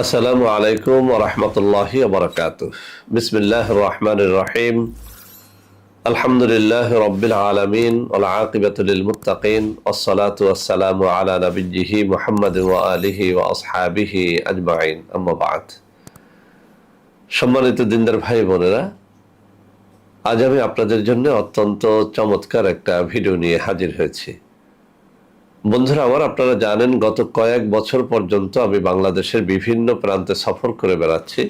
আসসালামু আলাইকুম ওয়া রাহমাতুল্লাহি ওয়া বারাকাতুহু। বিসমিল্লাহির রহমানির রহিম। আলহামদুলিল্লাহি রাব্বিল আলামিন ওয়াল আকিবাতু লিল মুত্তাকিন ওয়াসসালাতু ওয়াসসালামু আলা নাবিয়্যিহি মুহাম্মাদিন ওয়া আলিহি ওয়া আসহাবিহি আজমাইন। আম্মা বা'দ। সম্মানিত দিনদার ভাই বোনেরা, আজ আমি আপনাদের জন্য অত্যন্ত চমৎকার একটা ভিডিও নিয়ে হাজির হয়েছি। বন্ধুরা আমার, আপনারা জানেন গত কয়েক বছর পর্যন্ত আমি বাংলাদেশের বিভিন্ন প্রান্তে সফর করে বেড়াচ্ছি।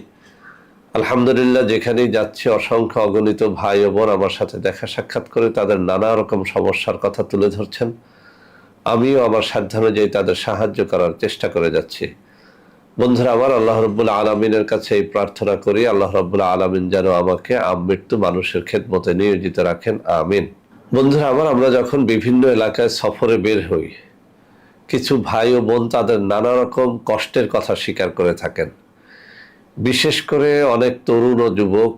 আলহামদুলিল্লাহ, যেখানেই যাচ্ছি অসংখ্য অগণিত ভাই ও বোন আমার সাথে দেখা সাক্ষাৎ করে তাদের নানা রকম সমস্যার কথা তুলে ধরছেন। আমিও আমার সাধ্যানুযায়ী তাদের সাহায্য করার চেষ্টা করে যাচ্ছি। বন্ধুরা আমার, আল্লাহ রাব্বুল আলামিনের কাছে এই প্রার্থনা করি, আল্লাহ রাব্বুল আলামিন যেন আমাকে আমৃত্যু মানুষের খেদমতে নিয়োজিত রাখেন, আমিন। বন্ধুরা আমার, আমরা যখন বিভিন্ন এলাকায় সফরে বের হই, কিছু ভাই ও বোন তাদের নানা রকম কষ্টের কথা স্বীকার করে থাকেন। বিশেষ করে অনেক তরুণ ও যুবক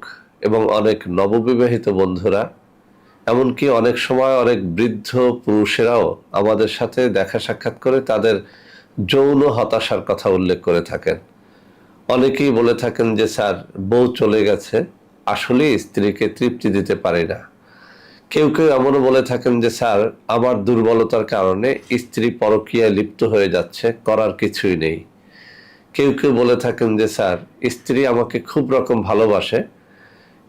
এবং অনেক নববিবাহিত বন্ধুরা, এমনকি অনেক সময় অনেক বৃদ্ধ পুরুষেরাও আমাদের সাথে দেখা সাক্ষাৎ করে তাদের যৌন হতাশার কথা উল্লেখ করে থাকেন। অনেকেই বলে থাকেন যে স্যার, বউ চলে গেছে, আসলে স্ত্রীকে তৃপ্তি দিতে পারি না। কেউ কেউ এমনও বলে থাকেন যে স্যার, আমার দুর্বলতার কারণে স্ত্রী পরকীয়ায় লিপ্ত হয়ে যাচ্ছে, করার কিছুই নেই। কেউ কেউ বলে থাকেন যে স্যার, স্ত্রী আমাকে খুব রকম ভালোবাসে,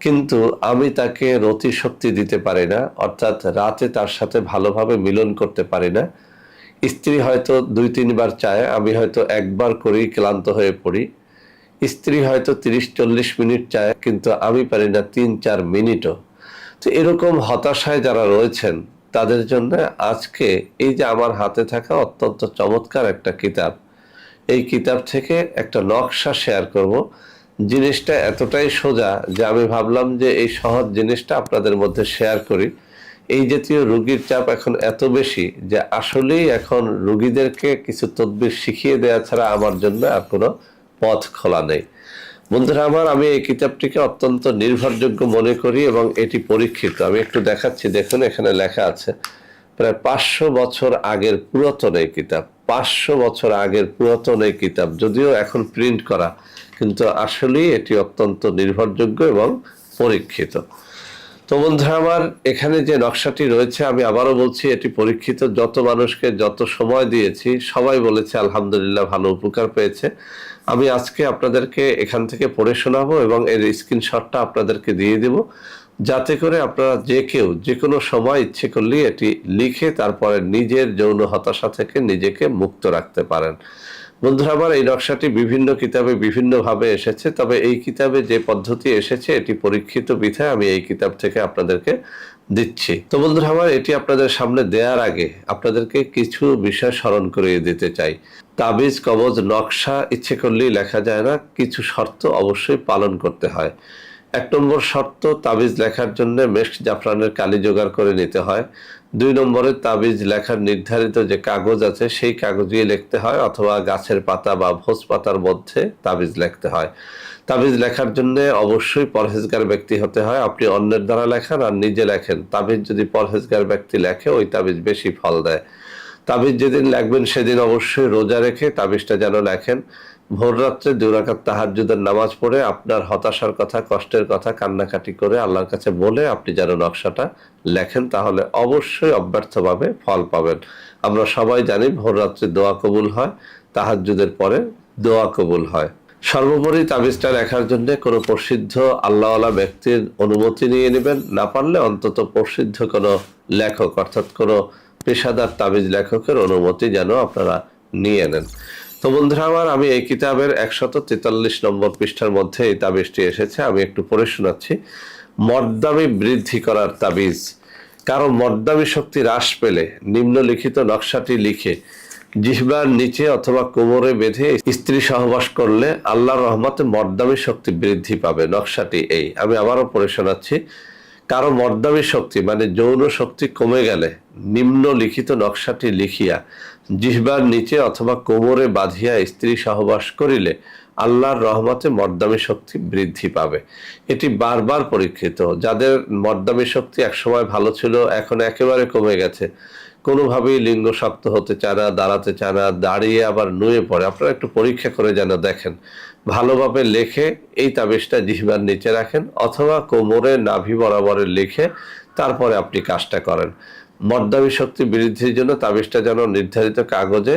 কিন্তু আমি তাকে রতি শক্তি দিতে পারি না, অর্থাৎ রাতে তার সাথে ভালোভাবে মিলন করতে পারি না। স্ত্রী হয়তো 2-3 বার চায়, আমি হয়তো একবার করেই ক্লান্ত হয়ে পড়ি। স্ত্রী হয়তো 30-40 মিনিট চায়, কিন্তু আমি পারি না 3-4 মিনিটও। তো এরকম হতাশায় যারা রয়েছেন তাদের জন্য আজকে এই যে আমার হাতে থাকা অত্যন্ত চমৎকার একটা কিতাব, এই কিতাব থেকে একটা নকশা শেয়ার করব। জিনিসটা এতটাই সোজা যে আমি ভাবলাম যে এই সহজ জিনিসটা আপনাদের মধ্যে শেয়ার করি। এই জাতীয় রোগীর চাপ এখন এত বেশি যে আসলেই এখন রোগীদেরকে কিছু তদবির শিখিয়ে দেওয়া ছাড়া আমার জন্য আর কোনো পথ খোলা নেই। বন্ধুরা আমার, আমি এই কিতাবটিকে অত্যন্ত নির্ভরযোগ্য মনে করি এবং এটি পরীক্ষিত। আমি একটু দেখাচ্ছি, দেখুন এখানে লেখা আছে প্রায় 500 বছর আগের পুরাতন এই কিতাব। 500 বছর আগের পুরাতন এই কিতাব, যদিও এখন প্রিন্ট করা, কিন্তু আসলেই এটি অত্যন্ত নির্ভরযোগ্য এবং পরীক্ষিত। তো বন্ধুরা আমার, এখানে যে নকশাটি রয়েছে, আমি আবারও বলছি, এটি পরীক্ষিত। যত মানুষকে যত সময় দিয়েছি সবাই বলেছে আলহামদুলিল্লাহ ভালো উপকার পেয়েছে। আমি আজকে আপনাদেরকে এখান থেকে পড়ে শোনাবো এবং এর স্ক্রিনশটটা আপনাদেরকে দিয়ে দেব, যাতে করে আপনারা যে কেউ যে কোনো সময় ইচ্ছে করলে এটি লিখে তারপরে নিজের যৌন হতাশা থেকে নিজেকে মুক্ত রাখতে পারেন। বন্ধুরা আমার, এই নকশাটি বিভিন্ন কিতাবে বিভিন্নভাবে এসেছে, তবে এই কিতাবে যে পদ্ধতি এসেছে এটি পরীক্ষিত বিধায় আমি এই কিতাব থেকে আপনাদেরকে দিচ্ছি। তো বন্ধুরা আমার, এটি আপনাদের সামনে দেওয়ার আগে আপনাদেরকে কিছু বিষয় স্মরণ করিয়ে দিতে চাই। তাবিজ কবজ নকশা ইচ্ছে করলেই লেখা যায় না, কিছু শর্ত অবশ্যই পালন করতে হয়। 1 নম্বর শর্ত, তাবিজ লেখার জন্য মেশক জাফরানের কালি জোগাড় করে নিতে হয়। 2 নম্বরে, তাবিজ লেখার নির্ধারিত যে কাগজ আছে সেই কাগজে লিখতে হয়, অথবা গাছের পাতা বা ভোজ পাতার মধ্যে তাবিজ লিখতে হয়। তাবিজ লেখার জন্য অবশ্যই পরহেজগার ব্যক্তি হতে হয়। আপনি অন্যের দ্বারা লেখান আর নিজে লেখেন, তাবিজ যদি পরহেজগার ব্যক্তি লেখে ওই তাবিজ বেশি ফল দেয়। তাবিজ যেদিন লিখবেন সেদিন অবশ্যই রোজা রেখে তাবিজটা যেন লেখেন। ভোর রাত্রে 2 রাকাত তাহাজ্জুদের নামাজ পড়ে আপনার হতাশার কথা, কষ্টের কথা কান্নাকাটি করে আল্লাহর কাছে বলে আপনি যেন নকশাটা লেখেন, তাহলে অবশ্যই অব্যর্থভাবে ফল পাবেন। আমরা সবাই জানি ভোর রাত্রে দোয়া কবুল হয়, তাহাজ্জুদের পরে দোয়া কবুল হয়। সর্বোপরি তাবিজটা লেখার জন্য কোনো প্রসিদ্ধ আল্লাহওয়ালা ব্যক্তির অনুমতি নিয়ে নেবেন, না পারলে অন্তত প্রসিদ্ধ কোনো লেখক অর্থাৎ কোনো পেশাদার তাবিজ লেখকের অনুমতি যেন আপনারা নিয়ে নেন। তো বন্ধুরা আমার, আমি এই কিতাবের 143 নম্বর পৃষ্ঠার মধ্যে এই তাবিজটি এসেছে, আমি একটু পড়ে শোনাচ্ছি। মর্দামি বৃদ্ধি করার তাবিজ। কারো মর্দামি শক্তি হ্রাস পেলে নিম্নলিখিত নকশাটি লিখে জিহ্বার নিচে অথবা কোমরে বেঁধে স্ত্রী সহবাস করলে আল্লাহর রহমতে মর্দামি শক্তি বৃদ্ধি পাবে। নকশাটি এই, আমি আবারও পড়ে শোনাচ্ছি। কারো মর্দামি শক্তি মানে যৌন শক্তি কমে গেলে নিম্নলিখিত নকশাটি লিখিয়া জিহ্বার নিচে অথবা কোমরে বাঁধিয়া স্ত্রী সহবাস করিলে আল্লাহর রহমতে মর্দামি শক্তি বৃদ্ধি পাবে। এটি বারবার পরীক্ষিত। যাদের মর্দামি শক্তি একসময় ভালো ছিল, এখন একেবারে কমে গেছে, কোনোভাবেই লিঙ্গ শক্ত হতে চায় না, দাঁড়াতে চায় না, দাঁড়িয়ে আবার নুয়ে পড়ে, আপনারা একটু পরীক্ষা করে যেন দেখেন। ভালোভাবে লেখে এই তাবিজটা জিহ্বার নিচে রাখেন, অথবা কোমরে নাভি বরাবরে লিখে তারপরে আপনি কাজটা করেন। মর্দাবী শক্তি বৃদ্ধির জন্য তাবিজটা যেন নির্ধারিত কাগজে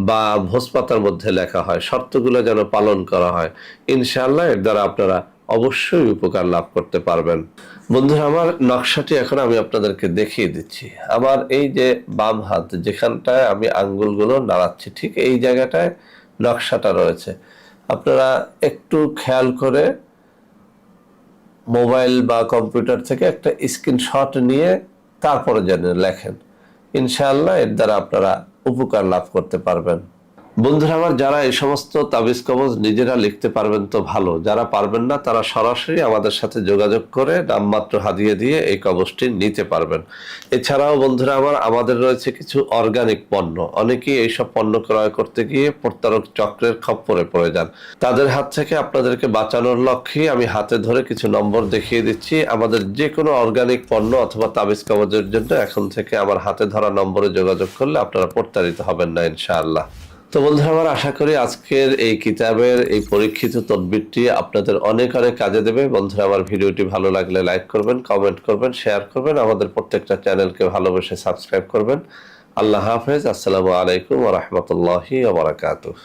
বা ভোজপাতার মধ্যে লেখা হয়, শর্তগুলো যেন পালন করা হয়। ইনশাআল্লাহ এর দ্বারা আপনারা অবশ্যই উপকার লাভ করতে পারবেন। বন্ধুরা, আমার নকশাটি এখন আমি আপনাদেরকে দেখিয়ে দিচ্ছি। আমার এই যে বাম হাত, যেখানটায় আমি আঙ্গুলগুলো নাড়াচ্ছি, ঠিক এই জায়গাটায় নকশাটা রয়েছে। আপনারা একটু খেয়াল করে মোবাইল বা কম্পিউটার থেকে একটা স্ক্রিনশট নিয়ে তারপরে যেন লেখেন। ইনশাআল্লাহ এর দ্বারা আপনারা উপকার লাভ করতে পারবেন। বন্ধুরা আমার, যারা এই সমস্ত তাবিজ কবজ নিজেরা লিখতে পারবেন তো ভালো, যারা পারবেন না তারা সরাসরি আমাদের সাথে যোগাযোগ করে নামমাত্র হাদিয়া দিয়ে এই কবজটি নিতে পারবেন। এছাড়াও বন্ধুরা আমার, আমাদের রয়েছে কিছু অর্গানিক পণ্য। অনেকেই এইসব পণ্য ক্রয় করতে গিয়ে প্রতারক চক্রের খপ্পরে পড়ে যান। তাদের হাত থেকে আপনাদেরকে বাঁচানোর লক্ষ্যে আমি হাতে ধরে কিছু নম্বর দেখিয়ে দিচ্ছি। আমাদের যে কোনো অর্গানিক পণ্য অথবা তাবিজ কবজের জন্য এখন থেকে আমার হাতে ধরা নম্বরে যোগাযোগ করলে আপনারা প্রতারিত হবেন না ইনশাআল্লাহ। তো বন্ধুরা আমার, আশা করি আজকের এই কিতাবের এই পরীক্ষিত তদবিরটি আপনাদের অনেক অনেক কাজে দেবে। বন্ধুরা আমার, ভিডিওটি ভালো লাগলে লাইক করবেন, কমেন্ট করবেন, শেয়ার করবেন, আমাদের প্রত্যেকটা চ্যানেলকে ভালোবেসে সাবস্ক্রাইব করবেন। আল্লাহ হাফেজ। আসসালামু আলাইকুম ওয়া রাহমাতুল্লাহি ওয়া বারাকাতুহু।